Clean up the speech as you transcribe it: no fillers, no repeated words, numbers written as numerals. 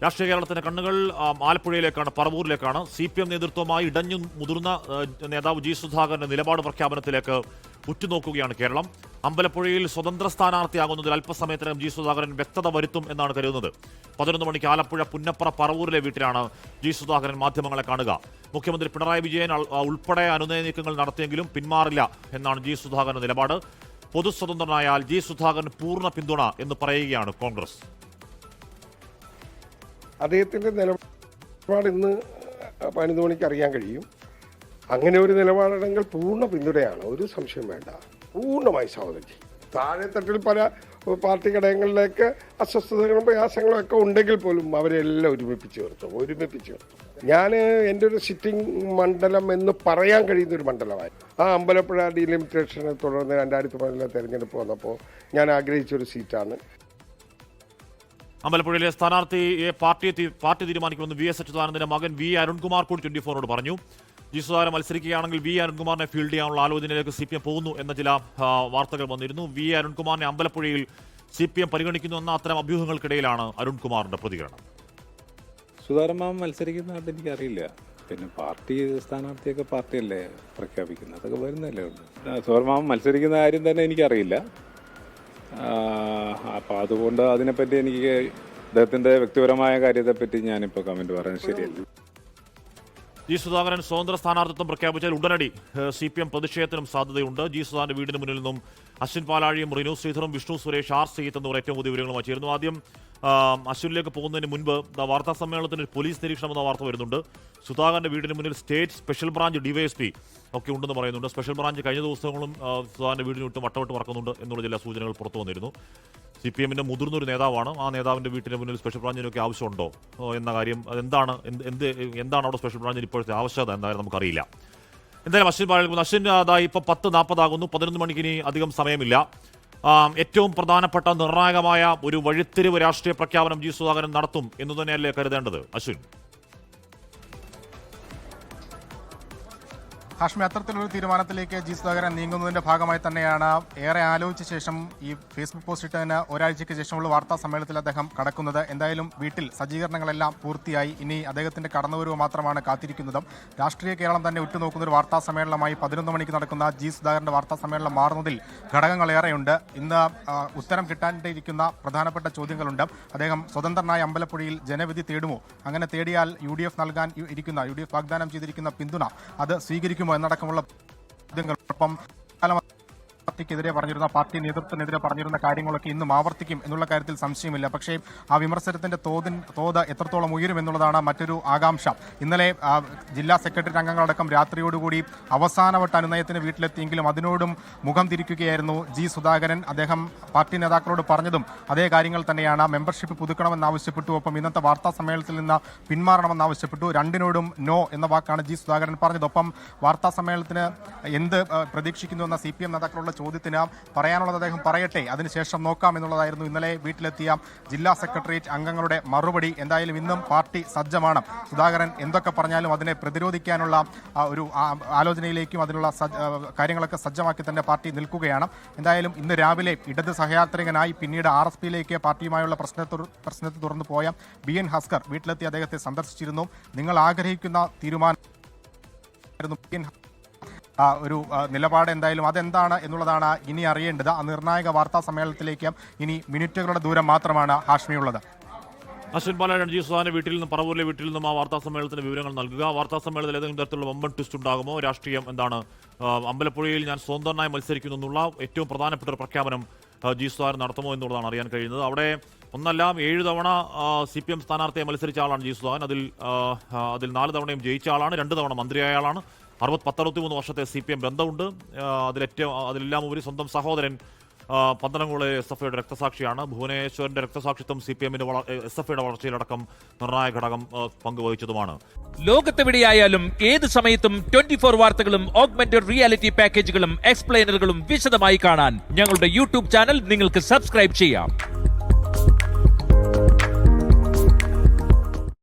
രാഷ്ട്രീയ കേരളത്തിന്റെ കണ്ണുകൾ ആലപ്പുഴയിലേക്കാണ്, പറവൂരിലേക്കാണ്. CPM നേതൃത്വമായി ഇടഞ്ഞു മുതിർന്ന നേതാവ് ജി സുധാകരന്റെ നിലപാട് പ്രഖ്യാപനത്തിലേക്ക് ഉറ്റുനോക്കുകയാണ് കേരളം. അമ്പലപ്പുഴയിൽ സ്വതന്ത്ര സ്ഥാനാർത്ഥിയാകുന്നതിൽ അല്പസമയത്തിനകം ജി സുധാകരൻ വ്യക്തത വരുത്തും എന്നാണ് കരുതുന്നത്. 11 മണിക്ക് ആലപ്പുഴ പുന്നപ്പറ പറവൂരിലെ വീട്ടിലാണ് ജി സുധാകരൻ മാധ്യമങ്ങളെ കാണുക. മുഖ്യമന്ത്രി പിണറായി വിജയൻ ഉൾപ്പെടെ അനുനയ നീക്കങ്ങൾ നടത്തിയെങ്കിലും പിന്മാറില്ല എന്നാണ് ജി സുധാകരന്റെ നിലപാട്. പൊതുസ്വതന്ത്രനായാൽ ജി സുധാകരൻ പൂർണ്ണ പിന്തുണ എന്ന് പറയുകയാണ് കോൺഗ്രസ്. അദ്ദേഹത്തിന്റെ നിലപാട് ഇന്ന് 11 മണിക്ക് അറിയാൻ കഴിയും. അങ്ങനെ ഒരു നിലപാടെങ്കിൽ പൂർണ്ണ പിന്തുണയാണ്, ഒരു സംശയം വേണ്ട. പൂർണ്ണമായി സ്വാഗതം ചെയ്യും. താഴെത്തട്ടിൽ പല പാർട്ടി ഘടകങ്ങളിലേക്ക് അസ്വസ്ഥതകളും പ്രയാസങ്ങളും ഒക്കെ ഉണ്ടെങ്കിൽ പോലും അവരെല്ലാം ഒരുമിപ്പിച്ച് നിർത്തും. ഞാൻ എൻ്റെ ഒരു സിറ്റിംഗ് മണ്ഡലം എന്ന് പറയാൻ കഴിയുന്ന ഒരു മണ്ഡലമായി. ആ അമ്പലപ്പുഴ ഡീലിമിറ്റേഷനെ തുടർന്ന് 2013 തെരഞ്ഞെടുപ്പ് വന്നപ്പോൾ ഞാൻ ആഗ്രഹിച്ചൊരു സീറ്റാണ്. അമ്പലപ്പുഴയിലെ സ്ഥാനാർത്ഥിയെ പാർട്ടി തീരുമാനിക്കുമെന്ന് VS അച്യുതാനന്ദന്റെ മകൻ V അരുൺകുമാർ കൂടി 24 പറഞ്ഞു. ജി സുധാകരൻ മത്സരിക്കുകയാണെങ്കിൽ V അരുൺകുമാറിനെ ഫീൽഡ് ചെയ്യാനുള്ള ആലോചനയിലേക്ക് CPM പോകുന്നു എന്ന ചില വാർത്തകൾ വന്നിരുന്നു. V അരുൺകുമാറിനെ അമ്പലപ്പുഴയിൽ CPM പരിഗണിക്കുന്നു എന്ന അത്തരം അഭ്യൂഹങ്ങൾക്കിടയിലാണ് അരുൺകുമാറിന്റെ പ്രതികരണം. സുധാകരൻ മാമൻ മത്സരിക്കുന്നതായിട്ട് എനിക്കറിയില്ല. പിന്നെ പാർട്ടി സ്ഥാനാർത്ഥിയൊക്കെ പാർട്ടിയല്ലേ പ്രഖ്യാപിക്കുന്നത്, അതൊക്കെ വരുന്നല്ലേ ഉള്ളൂ. സുധാകരൻ മാമൻ മത്സരിക്കുന്ന കാര്യം തന്നെ എനിക്കറിയില്ല. അപ്പോൾ അതുകൊണ്ട് അതിനെപ്പറ്റി എനിക്ക് അദ്ദേഹത്തിൻ്റെ വ്യക്തിപരമായ കാര്യത്തെപ്പറ്റി ഞാനിപ്പോൾ കമൻറ്റ് പറയാൻ ശരിയല്ല. ജി സുധാകരൻ സ്വതന്ത്ര സ്ഥാനാർത്ഥിത്വം പ്രഖ്യാപിച്ചാൽ ഉടനടി CPM പ്രതിഷേധത്തിനും സാധ്യതയുണ്ട്. ജി സുധാകരന്റെ വീടിന് മുന്നിൽ നിന്നും അശ്വിൻ പാലാഴിയും റിനു ശ്രീധറും വിഷ്ണു സുരേഷ് R സയ്യിദ് എന്നിവർ ഏറ്റവും പുതിയ വിവരങ്ങളുമായി ചേരുന്നു. ആദ്യം അശ്വിനിലേക്ക് പോകുന്നതിന് മുൻപ് വാർത്താ സമ്മേളനത്തിന് പോലീസ് നിരീക്ഷണം എന്ന വാർത്ത വരുന്നുണ്ട്. സുധാകരന്റെ വീടിന് മുന്നിൽ സ്റ്റേറ്റ് സ്പെഷ്യൽ ബ്രാഞ്ച് DYSP ഒക്കെ ഉണ്ടെന്ന് പറയുന്നുണ്ട്. സ്പെഷ്യൽ ബ്രാഞ്ച് കഴിഞ്ഞ ദിവസങ്ങളും സുധാകരന്റെ വീടിന് വിട്ട് വട്ടമിട്ട് പറക്കുന്നുണ്ട് എന്നുള്ള ചില സൂചനകൾ പുറത്തു വന്നിരുന്നു. CPMന്റെ മുതിർന്നൊരു നേതാവാണ്. ആ നേതാവിന്റെ വീട്ടിന് മുന്നിൽ സ്പെഷ്യൽ ബ്രാഞ്ചിനൊക്കെ ആവശ്യമുണ്ടോ എന്ന കാര്യം, എന്താണ് അവിടെ സ്പെഷ്യൽ ബ്രാഞ്ചിന് ഇപ്പോഴത്തെ ആവശ്യകത എന്തായാലും നമുക്കറിയില്ല. എന്തായാലും അശ്വിൻ പറയുന്നത്, അശ്വിൻ ഇപ്പോൾ 10:40 ആകുന്നു. 11 മണിക്ക് ഇനി അധികം സമയമില്ല. ഏറ്റവും പ്രധാനപ്പെട്ട നിർണായകമായ ഒരു വഴിത്തിരിവ് രാഷ്ട്രീയ പ്രഖ്യാപനം ജി സുധാകരൻ നടത്തും എന്ന് തന്നെയല്ലേ കരുതേണ്ടത് അശ്വിൻ? ഹാഷ്മി, അത്തരത്തിലൊരു തീരുമാനത്തിലേക്ക് ജി സുധാകരൻ നീങ്ങുന്നതിന്റെ ഭാഗമായി തന്നെയാണ് ഏറെ ആലോചിച്ച ശേഷം ഈ ഫേസ്ബുക്ക് പോസ്റ്റ് ഇട്ടതിന് ഒരാഴ്ചയ്ക്ക് ശേഷമുള്ള വാർത്താ സമ്മേളനത്തിൽ അദ്ദേഹം കടക്കുന്നത്. എന്തായാലും വീട്ടിൽ സജ്ജീകരണങ്ങളെല്ലാം പൂർത്തിയായി. ഇനി അദ്ദേഹത്തിന്റെ കടന്നുവരവ് മാത്രമാണ് കാത്തിരിക്കുന്നത്. രാഷ്ട്രീയ കേരളം തന്നെ ഉറ്റുനോക്കുന്ന ഒരു വാർത്താ സമ്മേളനമായി 11 മണിക്ക് നടക്കുന്ന ജി സുധാകരന്റെ വാർത്താ സമ്മേളനം മാറുന്നതിൽ ഘടകങ്ങളേറെയുണ്ട്. ഇന്ന് ഉത്തരം കിട്ടാനിരിക്കുന്ന പ്രധാനപ്പെട്ട ചോദ്യങ്ങളുണ്ട്. അദ്ദേഹം സ്വതന്ത്രനായ അമ്പലപ്പുഴയിൽ ജനവിധി തേടുമോ? അങ്ങനെ തേടിയാൽ UDF നൽകാൻ ഇരിക്കുന്ന UDF വാഗ്ദാനം ചെയ്തിരിക്കുന്ന പിന്തുണ അത് സ്വീകരിക്കുമോ എന്നടക്കമുള്ള ചോദ്യങ്ങൾക്കൊപ്പം പാർട്ടിക്കെതിരെ പറഞ്ഞിരുന്ന, പാർട്ടി നേതൃത്വത്തിനെതിരെ പറഞ്ഞിരുന്ന കാര്യങ്ങളൊക്കെ ഇന്നും ആവർത്തിക്കും എന്നുള്ള കാര്യത്തിൽ സംശയമില്ല. പക്ഷേ ആ വിമർശനത്തിന്റെ തോത് എത്രത്തോളം ഉയരുമെന്നുള്ളതാണ് മറ്റൊരു ആകാംക്ഷ. ഇന്നലെ ജില്ലാ സെക്രട്ടറി അംഗങ്ങളടക്കം രാത്രിയോടുകൂടി അവസാനവട്ട അനുനയത്തിന് വീട്ടിലെത്തിയെങ്കിലും അതിനോടും മുഖം തിരിക്കുകയായിരുന്നു ജി സുധാകരൻ. അദ്ദേഹം പാർട്ടി നേതാക്കളോട് പറഞ്ഞതും അതേ കാര്യങ്ങൾ തന്നെയാണ്. മെമ്പർഷിപ്പ് പുതുക്കണമെന്നാവശ്യപ്പെട്ടു. ഒപ്പം ഇന്നത്തെ വാർത്താ സമ്മേളനത്തിൽ നിന്ന് പിന്മാറണമെന്നാവശ്യപ്പെട്ടു. രണ്ടിനോടും നോ എന്ന വാക്കാണ് ജി സുധാകരൻ പറഞ്ഞത്. ഒപ്പം വാർത്താ സമ്മേളനത്തിന് എന്ത് പ്രതീക്ഷിക്കുന്നുവെന്ന CPM നേതാക്കളുടെ ചോദ്യത്തിന് പറയാനുള്ളത് അദ്ദേഹം പറയട്ടെ, അതിനുശേഷം നോക്കാം എന്നുള്ളതായിരുന്നു ഇന്നലെ വീട്ടിലെത്തിയ ജില്ലാ സെക്രട്ടേറിയറ്റ് അംഗങ്ങളുടെ മറുപടി. എന്തായാലും ഇന്നും പാർട്ടി സജ്ജമാണ്. സുധാകരൻ എന്തൊക്കെ പറഞ്ഞാലും അതിനെ പ്രതിരോധിക്കാനുള്ള ഒരു ആലോചനയിലേക്കും അതിനുള്ള കാര്യങ്ങളൊക്കെ സജ്ജമാക്കി തന്നെ പാർട്ടി നിൽക്കുകയാണ്. എന്തായാലും ഇന്ന് രാവിലെ ഇടത് സഹയാത്രികനായി പിന്നീട് RSPയിലേക്ക് പാർട്ടിയുമായുള്ള പ്രശ്നത്തെ തുറന്നു പോയ BN ഹസ്കർ വീട്ടിലെത്തി അദ്ദേഹത്തെ സന്ദർശിച്ചിരുന്നു. നിങ്ങൾ ആഗ്രഹിക്കുന്ന തീരുമാനം ഒരു നിലപാട് എന്തായാലും അതെന്താണ് എന്നുള്ളതാണ് ഇനി അറിയേണ്ടത്. ആ നിർണായക വാർത്താ സമ്മേളനത്തിലേക്ക് ഇനി മിനിറ്റുകളുടെ ദൂരം മാത്രമാണ് ഹാഷ്മിയുള്ളത്. അശ്വിൻ പാലാഴി ജി സുധാകരന്റെ വീട്ടിൽ നിന്നും പറവൂരിലെ വീട്ടിൽ നിന്നും ആ വാർത്താ സമ്മേളനത്തിന് വിവരങ്ങൾ നൽകുക. വാർത്താ സമ്മേളനത്തിൽ ഏതെങ്കിലും തരത്തിലുള്ള വമ്പൻ ട്വിസ്റ്റ് ഉണ്ടാകുമോ? രാഷ്ട്രീയം എന്താണ്? അമ്പലപ്പുഴയിൽ ഞാൻ സ്വതന്ത്രനായി മത്സരിക്കുന്നു എന്നുള്ള ഏറ്റവും പ്രധാനപ്പെട്ട ഒരു പ്രഖ്യാപനം ജി സുധാകരൻ നടത്തുമോ എന്നുള്ളതാണ് അറിയാൻ കഴിയുന്നത്. അവിടെ ഒന്നല്ല 7 തവണ CPM സ്ഥാനാർത്ഥിയെ മത്സരിച്ച ആളാണ് ജി സുധാകരൻ. അതിൽ 4 തവണയും ജയിച്ച ആളാണ്. 2 തവണ മന്ത്രിയായ ആളാണ്. 63 വർഷത്തെ CPM ബന്ധമുണ്ട്. അതിലെല്ലാം ഉപരി സ്വന്തം സഹോദരൻ പന്തനംകുളം SFIയുടെ രക്തസാക്ഷിയാണ്. ഭുവനേശ്വരന്റെ രക്തസാക്ഷിത്വം CPMന്റെ SFIയുടെ വളർച്ചയിലടക്കം നിർണായക ഘടകം പങ്കുവഹിച്ചതുമാണ്. ലോകത്തെവിടെയായാലും ഏത് സമയത്തും 24 വാർത്തകളും ഓഗ്മെന്റഡ് റിയാലിറ്റി പാക്കേജുകളും എക്സ്പ്ലെയിനറുകളും വിശദമായി കാണാൻ ഞങ്ങളുടെ YouTube ചാനൽ നിങ്ങൾക്ക് സബ്സ്ക്രൈബ് ചെയ്യാം.